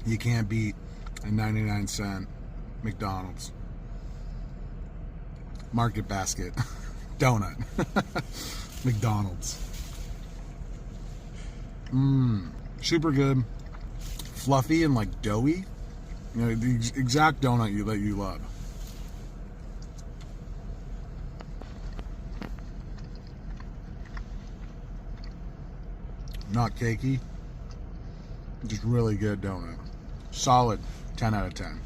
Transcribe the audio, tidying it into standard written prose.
You can't beat a 99-cent McDonald's Market Basket donut. McDonald's. Super good. Fluffy and like doughy. You know, the exact donut that you love. Not cakey. Just really good donut. Solid 10 out of 10.